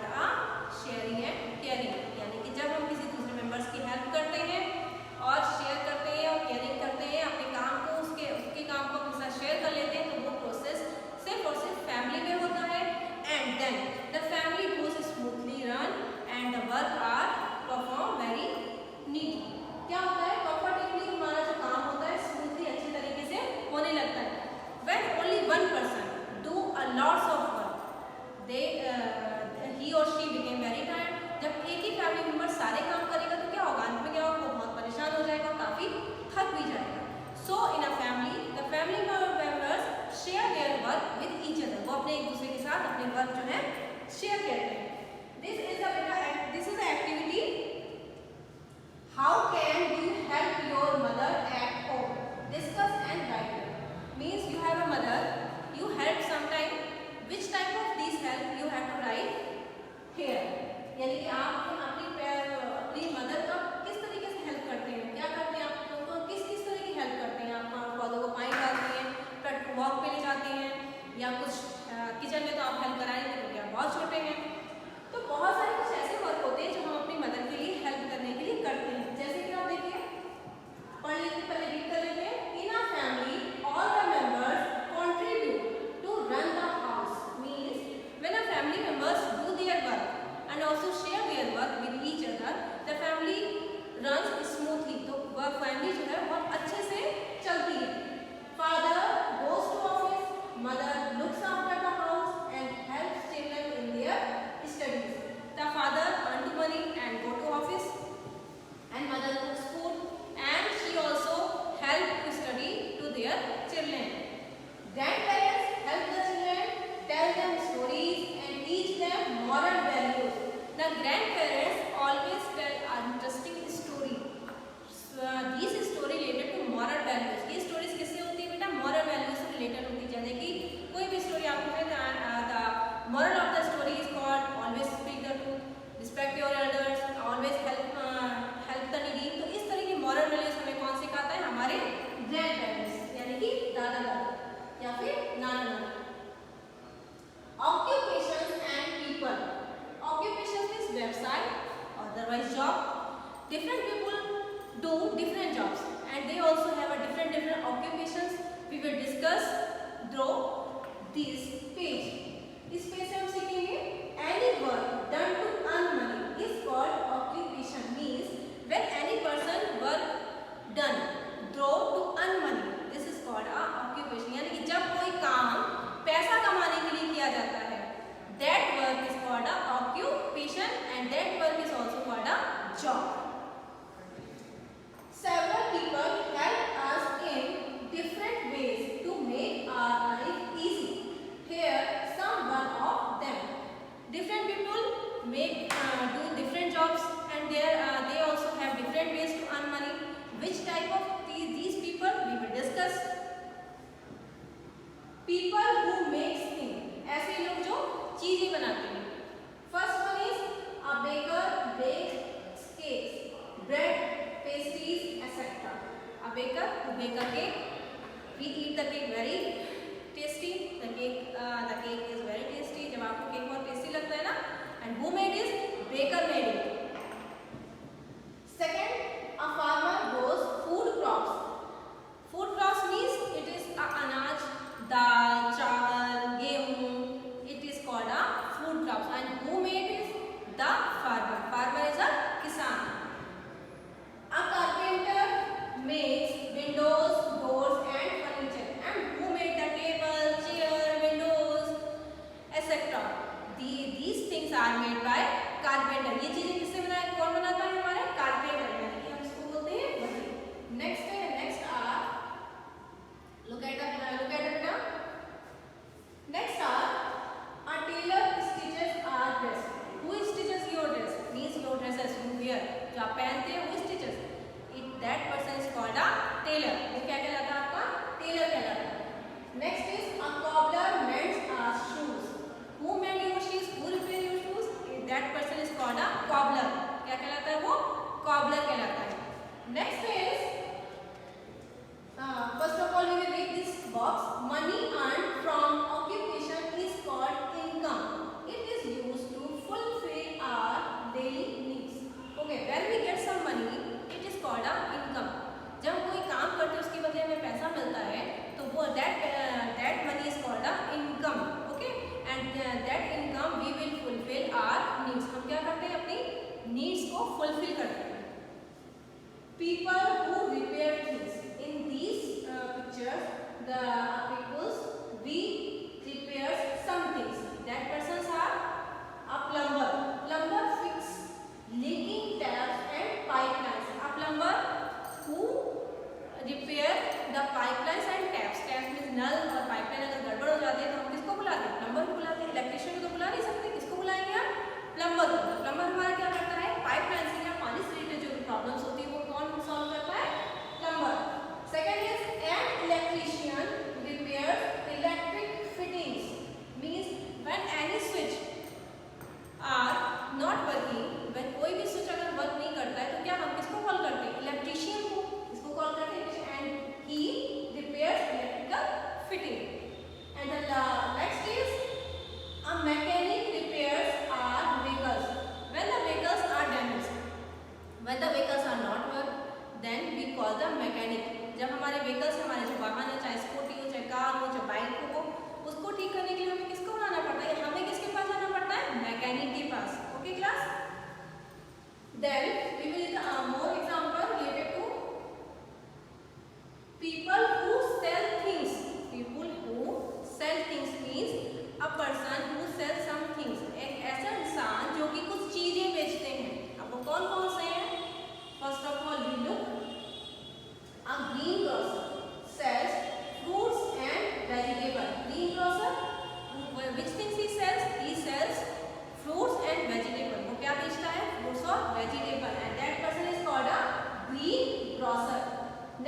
Called sharing and caring. यानी कि जब हम किसी दूसरे मेंबर्स की हेल्प करते हैं और शेयर करते हैं और केयरिंग करते हैं, अपने काम को उसके काम को अपने साथ शेयर कर लेते हैं, तो वो प्रोसेस सिर्फ और सिर्फ फैमिली में होता है। And then the family goes smoothly run and the work are perform very neatly. क्या होता है, कंफर्टेबली हमारा जो काम होता है स्मूथली अच्छी तरीके से होने लगता है। When only one person do a lots of work, he or she became very tired। जब एक ही फैमिली मेंबर सारे काम करेगा तो क्या होगा, अंत में क्या होगा, वो बहुत परेशान हो जाएगा, काफी थक भी जाएगा। So in a family, the family members share their work with each other। वो अपने एक दूसरे के साथ अपने वर्क जो है शेयर करते हैं। This is the activity। How can you help your mother at home? Discuss and write it। Means you have a mother, you help sometime, which type of these help you have to write here। यानी कि आप अपनी mother का किस तरीके से help करते हैं, क्या करते हैं, आप लोगों को किस किस तरह की हेल्प करते हैं। आप पौधों को पानी डालते हैं, पेट को वॉक पे ले जाते हैं, या कुछ किचन में तो आप हेल्प कराएंगे क्योंकि आप बहुत छोटे हैं। तो बहुत सारे कुछ ऐसे वर्क होते हैं जो हम अपनी मदर के लिए हेल्प करने के लिए करते हैं। जैसे कि आप देखिए, पढ़ लिख के पहले रीड कर लेंगे। In a family all the members contribute to run the house। Means when a family members do their work and also share their work with each other, the family runs smoothly। तो वह family जो है बहुत अच्छे से चलती है। Father goes to office, mother looks after the house and helps children in their studies। The father earn money and go to office, and mother cooks food, and she also help to study to their children। Grandparents help the children, tell them stories and teach them moral values। The grandparents always tell an interesting story। These story related to moral values। ये stories किससे होती है बेटा, moral values से related होती है। जैसे कि कोई भी story आपको है, the moral of the story is called always speak the truth, respect your elders, always help the needy। तो इस तरह की moral values हमें कौन सिखाता है, हमारे grandparents यानी कि दादा दादी या फिर नाना नानी। Occupations and people। Occupations means व्यवसाय, otherwise job। Different people do different jobs and they also have a different occupations। We will discuss through this page। इस पेज से हम सीखेंगे any work done to earn money is called occupation। Means when any person work done through to earn money, this is called a occupation। यानी कि जब कोई काम पैसा कमाने के लिए किया जाता है, that work is called a occupation and that work is also called a job। Several people help us in different ways to make our life easy। Here some one of them। Different people do different jobs and they also have different ways to earn money। Which type of these people we will discuss। People who makes things। ऐसे लोग जो चीजें बनाते हैं। First one is a baker bakes cakes, bread, pastries, etc। A baker who bake a cake। We eat the cake very tasty। The cake is very tasty। जब आपको cake बहुत tasty लगता है ना, and who made it? Baker made it। Second, a farmer grows food crops। Food crops means it is a अनाज, दाल, चावल, गेहूं, it is called a food crops and who made it? The farmer। Farmer is a किसान। A carpenter makes windows, doors and furniture and who made the table, chair, windows, etc। These things are made by carpenter। ये चीजें किससे बनाए, कौन बनाता है, हमारा carpenter, यानी कि हम इसको बोलते हैं वही। Next are look at the below। Next are a tailor stitches our dress। Who stitches your dress? Means your dress as you wear, जो आप पहनते हैं, who stitches it? That person is called a tailor। वो क्या कहलाता है, आपका Taylor कहलाता है। Next is a cobbler mends our shoes। Who mend your shoes? Who repair your shoes? That person is called a cobbler। क्या कहलाता है? Then we will more example related to people who sell things. People who sell things means a person who sells some things. एक ऐसा इंसान जो कि कुछ चीजें बेचते हैं. अब वो कौन कौन से हैं? First of all, we look. A greengrocer sells fruits and vegetables. Greengrocer, which things he sells? He sells fruits and vegetables. वो क्या बेचता है? Fruits और vegetable. And that person is called a greengrocer.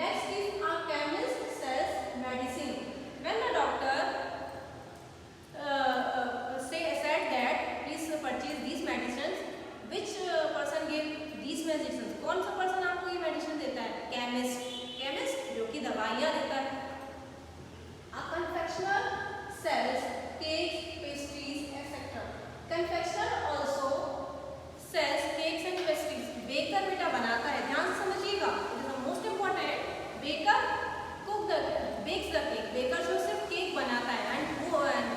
Next is a chemist sells medicine. When a doctor said that please purchase these medicines, which person gave these medicines? कौन सा person आपको ये medicine देता है? Chemist. Chemist जो कि दवाइयाँ देता है. A confectioner sells cakes, pastries, etc. Confectioner also sells cakes and pastries. Baker बेटा बनाता है. ध्यान से समझिएगा. It is the most important. Baker bakes the cake. Baker जो सिर्फ केक बनाता है. And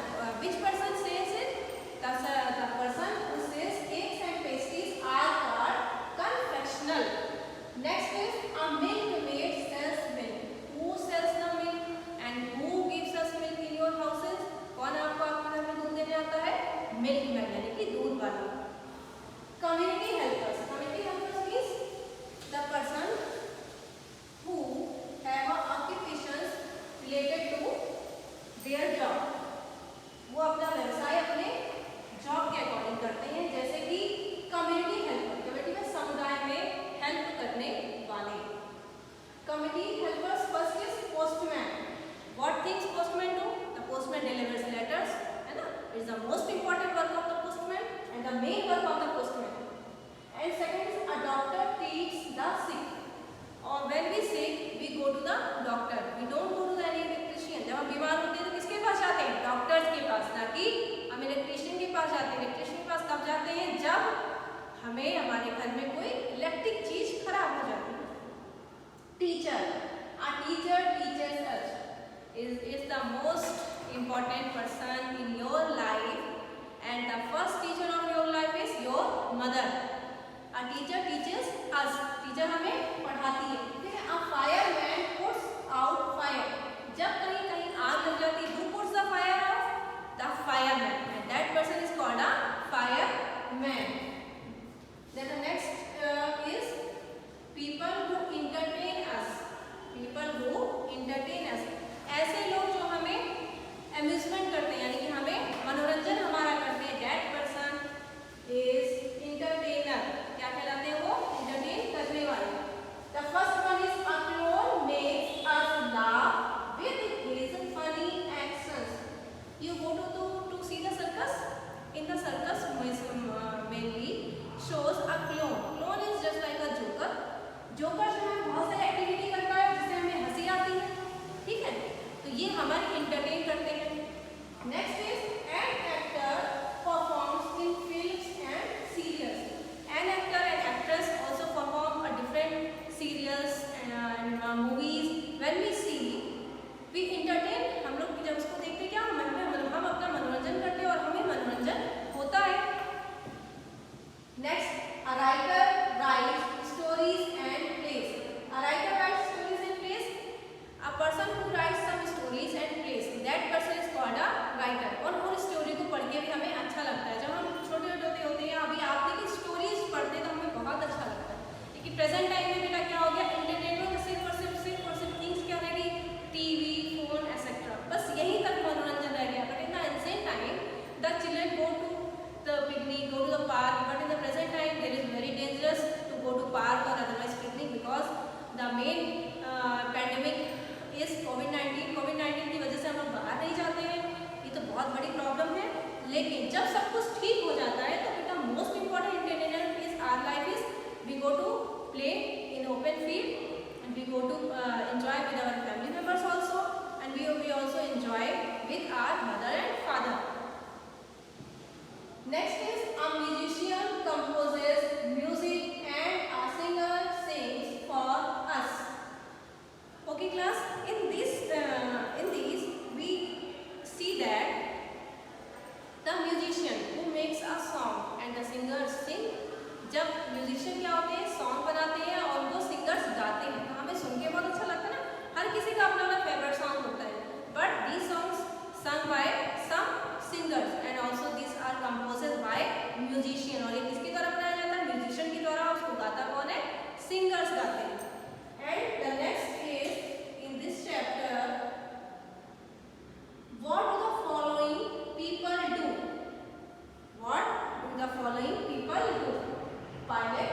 which person sells it? The person who sells cakes and pastries are called confectioner. Next is a milkmaid sells milk. Who sells the milk and who gives us milk in your houses? कौन आपको आपके घर में दूध देने आता है? Milkmaid यानी कि दूध वाला. Community helpers. Community helpers means the person who have occupations related to their job. वो अपना व्यवसाय अपने जॉब के अकॉर्डिंग करते हैं. जैसे कि कम्युनिटी हेल्पर. कम्युनिटी में समुदाय में हेल्प करने वाले. Community helpers first is postman. What things postman do? The postman delivers letters, है ना? It's the most important work of the postman and the main work of the postman. And second is a doctor treats the sick. और when we sick we go to the doctor. We don't go to the any electrician. जब हम बीमार होते हैं तो किसके पास जाते हैं? डॉक्टर्स के पास, ना कि हम इलेक्ट्रिशियन के पास जाते हैं. इलेक्ट्रिशियन के पास कब जाते हैं? जब हमें हमारे घर में कोई इलेक्ट्रिक चीज खराब हो जाती है. Teacher. A teacher teaches us. Is the most important person in your life, and the first teacher of your life is your mother. A teacher teaches us. Teacher हमें पढ़ाती है. ठीक है. A fireman puts out fire. जब कहीं कहीं आग लग जाती है, who puts the fire out? The fireman. And that person is called a fireman. Then the next is people who entertain us. People who entertain us. ऐसे लोग जो हमें amusement करते हैं, यानी कि हमें मनोरंजन हमारा करते हैं. That person is entertainer. क्या कहलाते हैं वो? Entertain करने वाले. The first one is a clown makes us laugh with his funny actions. You go to see the circus. In the circus mainly shows a clown. Clown is just like a joker. Joker जो है बहुत सारी activity करता है जिससे हमें हंसी आती है. ठीक है. तो ये हमारे इंटरटेन करते हैं. Next is an actor performs in films and serials. An actor and actress also perform a different serials and movies. When we see, we entertain. हम लोग जब उसको देखते क्या हम अपना मनोरंजन करते हैं और हमें मनोरंजन होता है. Next, a writer writes stories and plays. A writer writes stories and plays. A person who writes some stories and plays, that person is called a writer. और उन स्टोरी को पढ़ के भी हमें अच्छा लगता है. जब हम छोटे छोटे होते हैं, अभी आप देखिए स्टोरीज पढ़ते हैं तो हमें बहुत अच्छा लगता है. लेकिन प्रेजेंट टाइम में बेटा क्या हो गया? एंटरटेनमेंट सिर्फ और सिर्फ थिंग्स क्या रह गई? TV, phone etcetera. बस यहीं तक मनोरंजन रह गया. But in the ancient time the children go to the picnic, go to the park. But in the present time there is very dangerous to go to park or otherwise picnic because the main pandemic is COVID-19. COVID-19 की वजह से हम लोग बाहर नहीं जाते हैं. ये तो बहुत बड़ी प्रॉब्लम है. लेकिन जब सब कुछ ठीक हो जाता है तो बेटा most important entertainment is our life is we go to play in open field and we go to enjoy with our family members also, and we also enjoy with our mother and father. Next is a musician composes music and a singer sings for us. Okay class, in these we see that the musician who makes a song and the singer sing. जब musician क्या musician, और ये किसके द्वारा बनाया जाता है? Musician के द्वारा। उसको गाता कौन है? सिंगर्स गाते हैं। And the next is in this chapter, what do the following people do? What do the following people do? Pilot,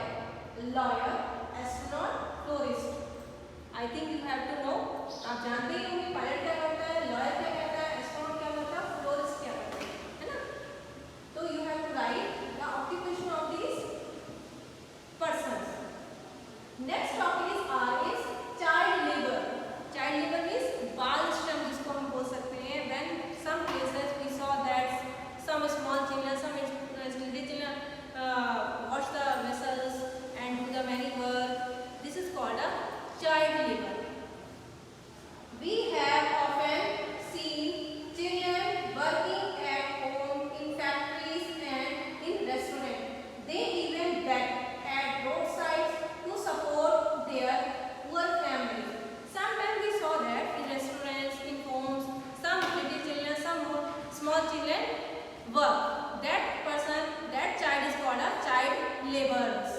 lawyer, astronaut, florist. I think you have to know. आप जानते ही होंगे पायलट क्या करता है, lawyer क्या करता है, astronaut क्या करता है, फ्लोरिस्ट क्या करता है ना? तो you have to write the occupation of these persons. Next topic is R is child labor. Child labor means बाल श्रम, जिसको हम बोल सकते हैं। When some places we saw that some small children, some little children wash the vessels and do the many work. This is called a child labor. We have often seen children working at home, in factories and in restaurants. They even beg at roadsides to support their poor families. Sometimes we saw that in restaurants, in homes, some little children, some small children work. That person, that child is called a child laborers.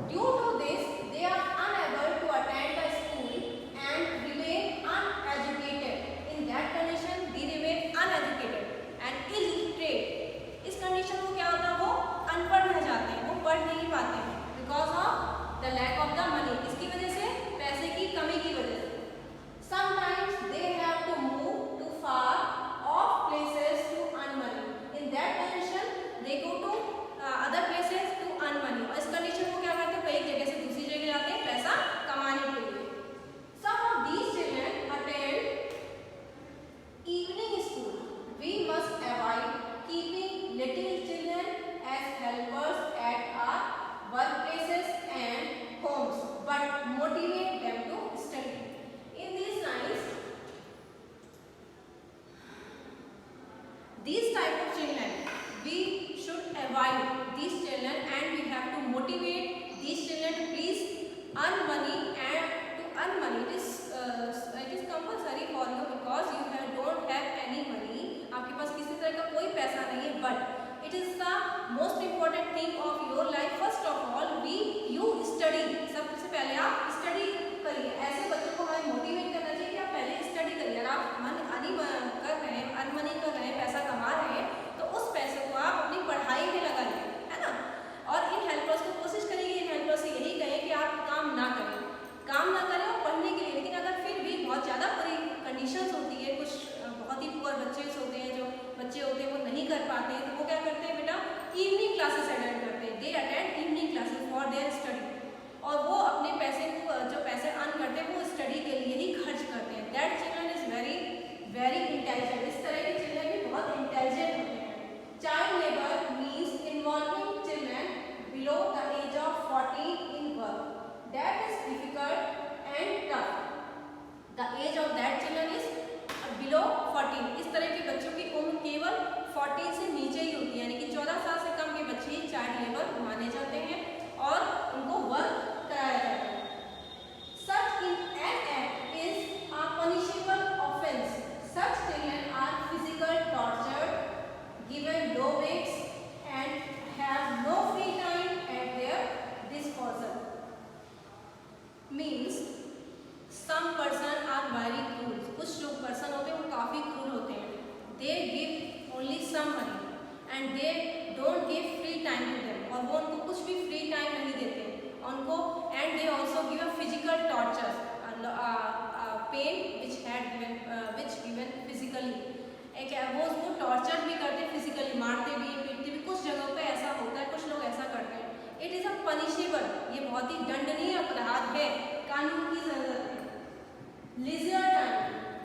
Due to this, they are unable to attend the school and remain uneducated. In that condition, they remain uneducated and illiterate. इस condition को क्या होता है? वो अनपढ़ रह जाते हैं, वो पढ़ नहीं पाते हैं because of the lack of the money. इसकी वजह से, पैसे की कमी की वजह से. Sometimes they have to move to far off places to earn money. In that condition, they go to other places to earn money. और इस condition को क्या करते हैं? एक जगह से दूसरी जगह जाते हैं पैसा कमाने के लिए. Some of these children attend evening school. We must avoid keeping little children as helpers at our workplaces and homes, but motivate them to study. In these lines, these type of children, we should avoid these children and we have to motivate these children to please earn money, and to earn money it is compulsory for you because you don't have any money. आपके पास किसी तरह का कोई पैसा नहीं है, but it is the most important thing of your life. First of all, you study. सबसे पहले आप स्टडी करिए. ऐसे बच्चों को हमें मोटिवेट करना चाहिए कि आप पहले स्टडी करिए. अगर आप अर्न मनी कर रहे हैं, पैसा कमा रहे हैं, तो उस पैसे को आप अपनी पढ़ाई में लगाइए, है ना? और इन हेल्पर्स को कोशिश करिए, इन हेल्पर्स से यही कहें कि आप काम ना करें और पढ़ने के लिए. लेकिन अगर फिर भी बहुत ज़्यादा बुरी कंडीशंस होती है, कुछ बहुत ही पुअर बच्चे होते हैं, जो बच्चे होते हैं वो नहीं कर पाते हैं, तो वो क्या करते हैं बेटा? इवनिंग क्लासेस अटेंड करते हैं. They attend evening classes for their study. और वो अपने पैसे को, जो पैसे अर्न करते हैं, वो स्टडी के लिए ही खर्च करते हैं. That children is very very intelligent. इस तरह के चिल्ड्रन भी बहुत इंटेलिजेंट होते हैं. Child labour means involving children below the age of 14 in work. That is difficult and tough. The age of that children is below 14. इस तरह के बच्चों की उम्र केवल 14 से नीचे ही होती है, यानी कि 14 साल से कम के बच्चे ही चाइल्ड लेबर माने जाते हैं और उनको वर्क कराया जाता है. Such an act is a punishable offense. Such children are physical tortured, given low weights and have no free time at their disposal. Means some person are very cruel. कुछ लोग पर्सन होते हैं वो काफ़ी क्रूर होते हैं. They give only some money and they don't give free time to them. और वो उनको कुछ भी फ्री टाइम नहीं देते उनको. And they also give a physical torture, pain which given physically. एक वो उसको टॉर्चर भी करते हैं, फिजिकली मारते भी, पीटते भी. कुछ जगहों पे ऐसा होता है, कुछ लोग ऐसा करते हैं. It is a punishable. ये बहुत ही दंडनीय अपराध है, कानून की जरूरत है. Leisure time.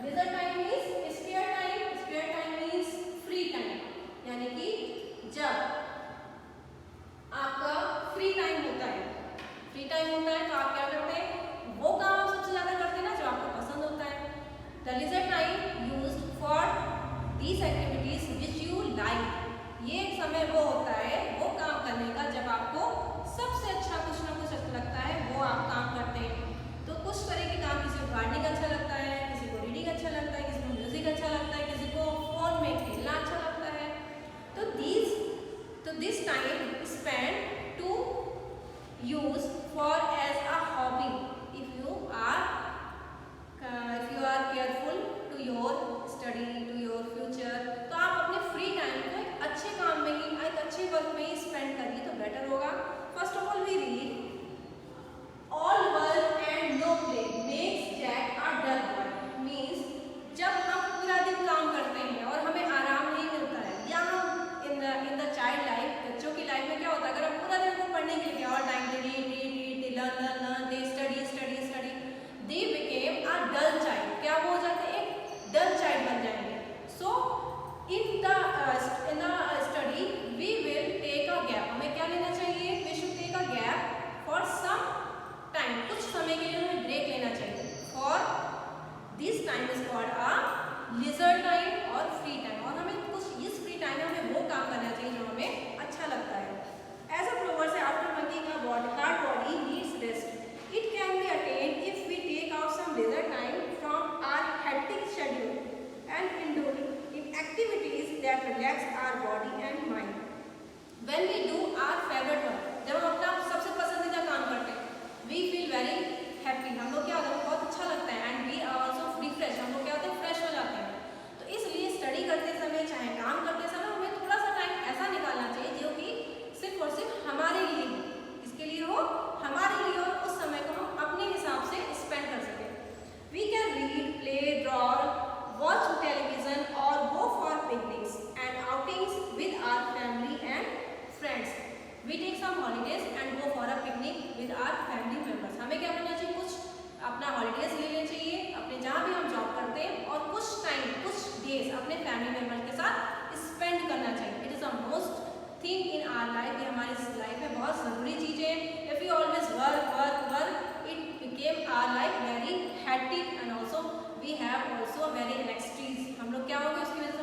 Leisure time means spare time. Spare time means free time, यानी कि जब आपका फ्री टाइम होता है, तो आप क्या करते हैं? वो काम आप सबसे ज़्यादा करते हैं ना जो आपको पसंद होता है. The leisure time used for these activities which you like. ये एक समय वो होता है वो काम करने का जब आपको सबसे अच्छा कुछ ना कुछ लगता है, वो आप काम करते हैं. तो कुछ तरह के काम, किसी को गार्डनिंग अच्छा लगता है, किसी को रीडिंग अच्छा लगता है, किसी को म्यूजिक अच्छा लगता है, किसी को फोन में खेलना अच्छा लगता है. तो this time spend to use for as a hobby. If you are careful to your study, to your future, तो आप अपने फ्री टाइम को एक अच्छे काम में ही, एक अच्छे वर्क में ही स्पेंड करिए तो बेटर होगा. First of all we read all work and no play makes Jack a dull boy. Means जब हम पूरा दिन काम करते हैं और हमें आराम नहीं मिलता है, या हम इन द चाइल्ड लाइफ, बच्चों की लाइफ में क्या होता है, अगर हम पूरा दिन को पढ़ने के लिए और time they read learn they study, they became a dull child. क्या वो हो जाते हैं, एक डल चाइल्ड बन जाएंगे. So in the study we will take a gap. हमें क्या लेना चाहिए, we should take a gap for some time. कुछ समय के लिए हमें ब्रेक लेना चाहिए. For this time is called a leisure time और फ्री टाइम. और हमें कुछ इस फ्री टाइम में हमें वो काम करना चाहिए जो हमें अच्छा लगता है. As a proverb says after working a hard body needs rest. It can be attained if we take out some leisure time from our hectic schedule and indulging in activities that relax our body and mind. When we do our favourite work, जब हम अपना सबसे पसंदीदा काम करते हैं, we feel very happy. हम लोग क्या होता है, बहुत अच्छा लगता है. And we are also refresh. हम लोग क्या होते हैं, फ्रेश हो जाते हैं. तो इसलिए स्टडी करते समय, चाहे काम करते समय, हमें थोड़ा सा टाइम ऐसा निकालना चाहिए जो कि सिर्फ और सिर्फ हमारे लिए हो. इसके लिए हो, हमारे लिए, और उस समय को हम अपने हिसाब से स्पेंड कर सकें. We can read, play, draw, watch television और go for picnics and outings with our family and friends. We take some holidays and go for a picnic with our family members. हमें क्या करना चाहिए, कुछ अपना holidays ले लेना चाहिए अपने जहाँ भी हम जॉब करते हैं, और कुछ टाइम, कुछ डेज अपने फैमिली मेम्बर के साथ स्पेंड करना चाहिए. It is the most thing in our life. ये हमारी लाइफ में बहुत ज़रूरी चीज़ है. If you always work it became our life very hectic and also we have also very relax चीज. हम लोग क्या होंगे, उसकी वजह